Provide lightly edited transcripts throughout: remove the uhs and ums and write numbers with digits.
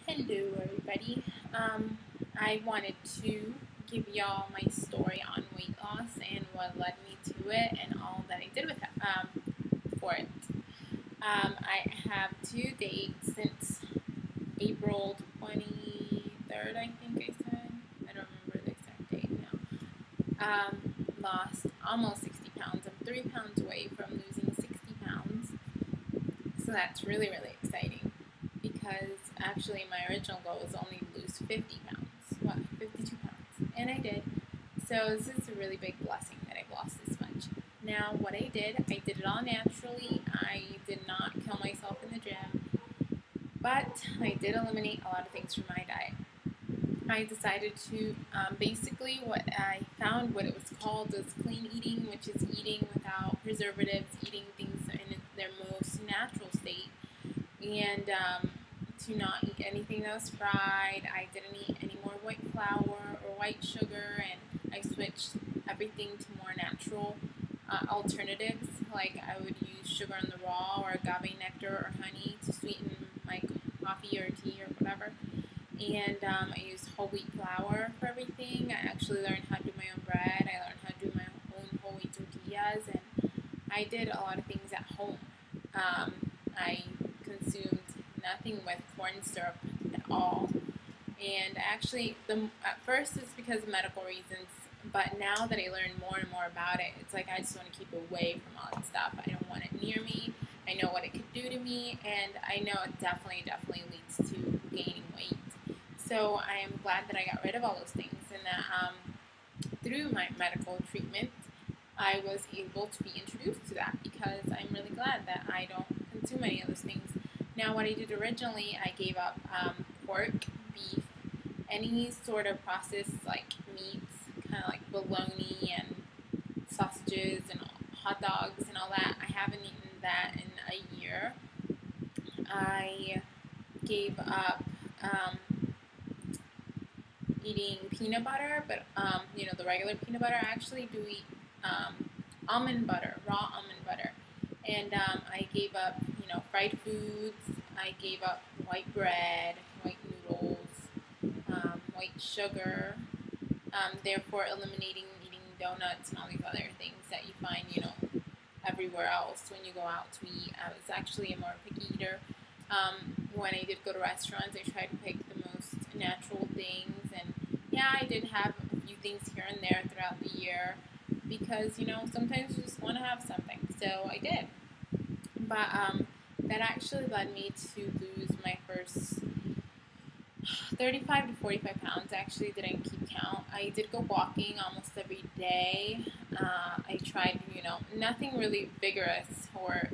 Hello, everybody. I wanted to give y'all my story on weight loss and what led me to it and all that I did with it, for it. I have to date since April 23rd, I think I said. I don't remember the exact date now. Lost almost 60 pounds. I'm 3 pounds away from losing 60 pounds. So that's really, really exciting because actually my original goal was only to lose 50 pounds. What, 52 pounds. And I did. So this is a really big blessing that I've lost this much. Now, what I did it all naturally. I did not kill myself in the gym, but I did eliminate a lot of things from my diet. I decided to basically what I found what it was called was clean eating, which is eating without preservatives, eating things in their most natural state, and to not eat anything that was fried. I didn't eat any more white flour or white sugar, and I switched everything to more natural alternatives. Like I would use sugar in the raw or agave nectar or honey to sweeten my coffee or tea or whatever. And I used whole wheat flour for everything. I actually learned how to do my own bread. I learned how to do my own whole wheat tortillas, and I did a lot of things at home. I consumed nothing with corn syrup at all. And actually, at first it's because of medical reasons, but now that I learn more and more about it, it's like I just want to keep away from all that stuff. I don't want it near me. I know what it could do to me, and I know it definitely leads to gaining weight. So I am glad that I got rid of all those things, and that through my medical treatment, I was able to be introduced to that because I'm really glad that I don't consume any of those things. Now, what I did originally, I gave up pork, beef, any sort of processed like meats, kind of like bologna and sausages and hot dogs and all that. I haven't eaten that in a year. I gave up eating peanut butter, but the regular peanut butter. I actually do eat almond butter, raw almond butter, and I gave up fried foods. I gave up white bread, white noodles, white sugar. Therefore, eliminating eating donuts and all these other things that you find everywhere else when you go out to eat. I was actually a more picky eater. When I did go to restaurants, I tried to pick the most natural things, and yeah, I did have a few things here and there throughout the year because sometimes you just want to have something. So I did, but that actually led me to lose my first 35 to 45 pounds. I actually didn't keep count. I did go walking almost every day. I tried, nothing really vigorous or,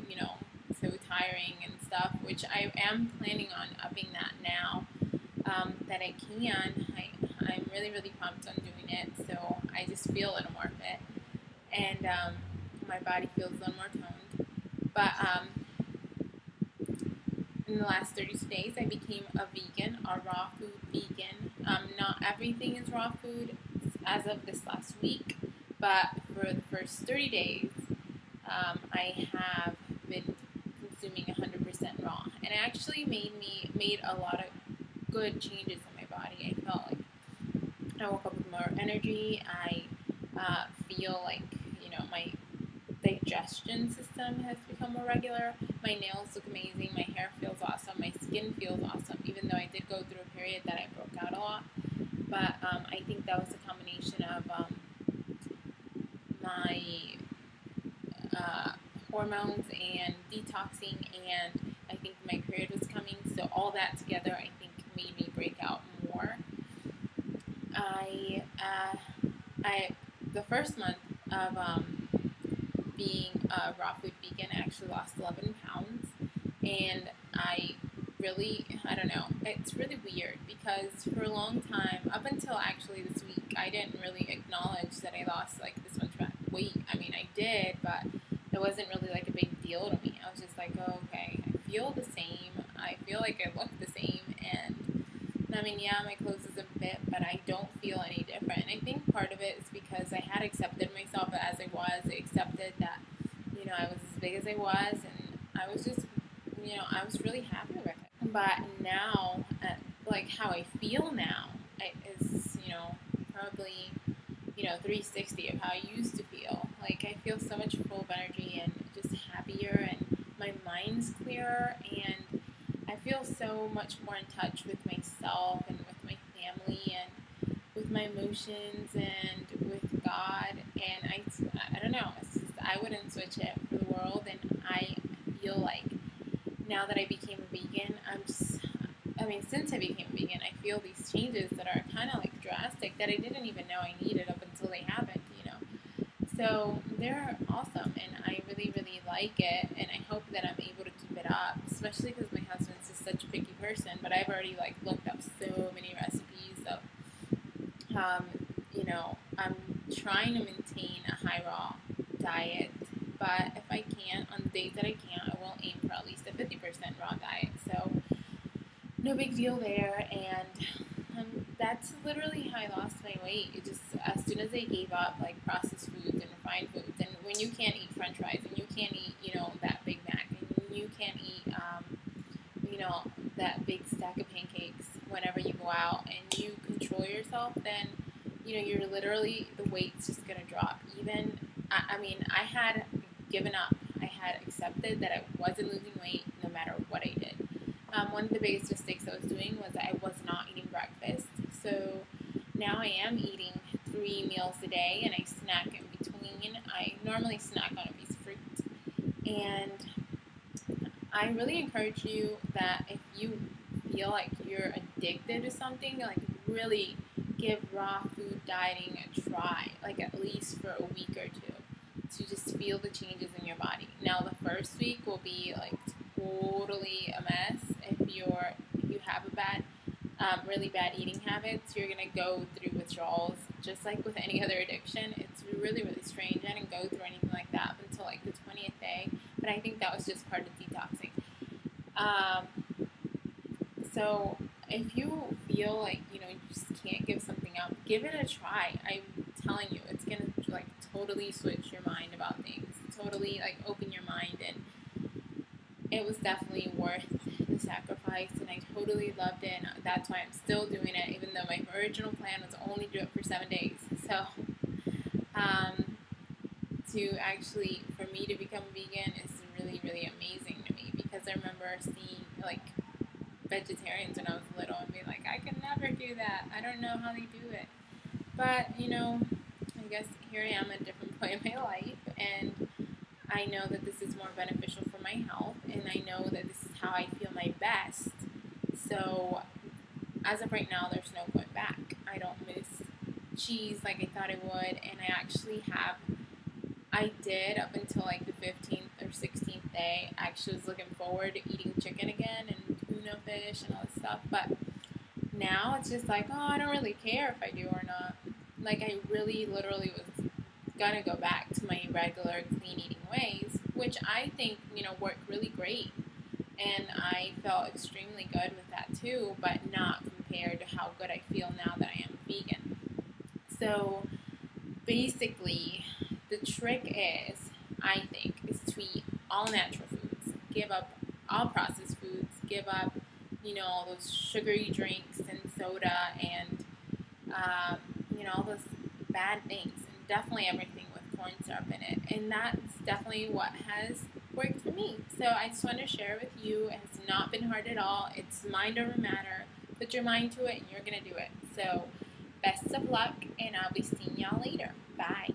so tiring and stuff, which I am planning on upping that now that I can. I'm really, really pumped on doing it, so I just feel a little more fit, and my body feels a little more toned. But in the last 30 days, I became a vegan, a raw food vegan. Not everything is raw food as of this last week, but for the first 30 days, I have been consuming 100% raw, and it actually made a lot of good changes in my body. I felt like I woke up with more energy. I feel like my digestion system has become more regular. My nails look amazing. My hair feels awesome. My skin feels awesome, even though I did go through a period that I broke out a lot. But I think that was a combination of my hormones and detoxing, and I think my period was coming. So all that together, I think, made me break out more. I the first month of being a raw food vegan, I actually lost 11 pounds, and I don't know, it's really weird because for a long time, up until actually this week, I didn't really acknowledge that I lost like this much weight. I mean, I did, but it wasn't really like a big deal to me. I was just like, oh, okay, I feel the same. I feel like I look the same, and I mean, yeah, my clothes is a bit, but I don't feel any different. And I think part of it is because I had accepted myself as I was. I accepted that, I was as big as I was, and I was just, I was really happy with it. But now, like how I feel now is, probably, 360 of how I used to feel. Like I feel so much full of energy and just happier, and my mind's clearer, and I feel so much more in touch with myself and with my family and with my emotions and with God. And I don't know, it's just, I wouldn't switch it for the world. And I feel like now that I became a vegan, since I became a vegan, I feel these changes that are kind of like drastic that I didn't even know I needed up until they happened. So they're awesome, and I really, really like it, and I hope that I'm able to keep it up, especially because my husband's just such a picky person. But I've already like looked up so many recipes of, I'm trying to maintain a high raw diet, but if I can't, on the days that I can't, I will aim for at least a 50% raw diet. So no big deal there, and that's literally how I lost my weight. It just, as soon as I gave up like processed foods and refined foods, and when you can't eat French fries, and you can't eat, that Big Mac, and you can't eat, that big stack of pancakes whenever you go out, and you control yourself, then you're literally, the weight's just gonna drop. Even, I had given up. I had accepted that I wasn't losing weight no matter what I did. One of the biggest mistakes I was doing was that I was not eating breakfast. So now I am eating 3 meals a day, and I snack in between. I normally snack on a piece of fruit. And I really encourage you that if you feel like you're addicted to something, like really give raw food dieting a try, like at least for a week or two, to just feel the changes in your body. Now the first week will be like totally a mess. If you have a really bad eating habits, you're gonna go through withdrawals, just like with any other addiction. It's really, really strange. I didn't go through anything like that up until like the 20th day, but I think that was just part of detoxing. So if you feel like you just can't give something up, give it a try. I'm telling you, it's gonna like totally switch your mind about things, totally like open your mind, and it was definitely worth the sacrifice, and I totally loved it, and that's why I'm still doing it, even though my original plan was only do it for 7 days. So to actually, for me to become vegan is really, really amazing to me, because I remember seeing like vegetarians when I was little and being like, I could never do that. I don't know how they do it. But, I guess here I am at a different point in my life, and I know that this is more beneficial for my health, and I know that this is how I feel my best. So, as of right now, there's no going back. I don't miss cheese like I thought I would, and I did up until like the 15th or 16th day. I actually was looking forward to eating chicken again and tuna fish and all this stuff, but now it's just like, oh, I don't really care if I do or not. Like, I really literally was gonna go back to my regular clean eating ways, which I think, work really great. And I felt extremely good with that too, but not compared to how good I feel now that I am vegan. So basically, the trick is, I think, is to eat all natural foods, give up all processed foods, give up, all those sugary drinks and soda and, all those bad things, and definitely everything with corn syrup in it. And that's definitely what has worked for me. So I just want to share with you. It has not been hard at all. It's mind over matter. Put your mind to it, and you're going to do it. So best of luck, and I'll be seeing y'all later. Bye.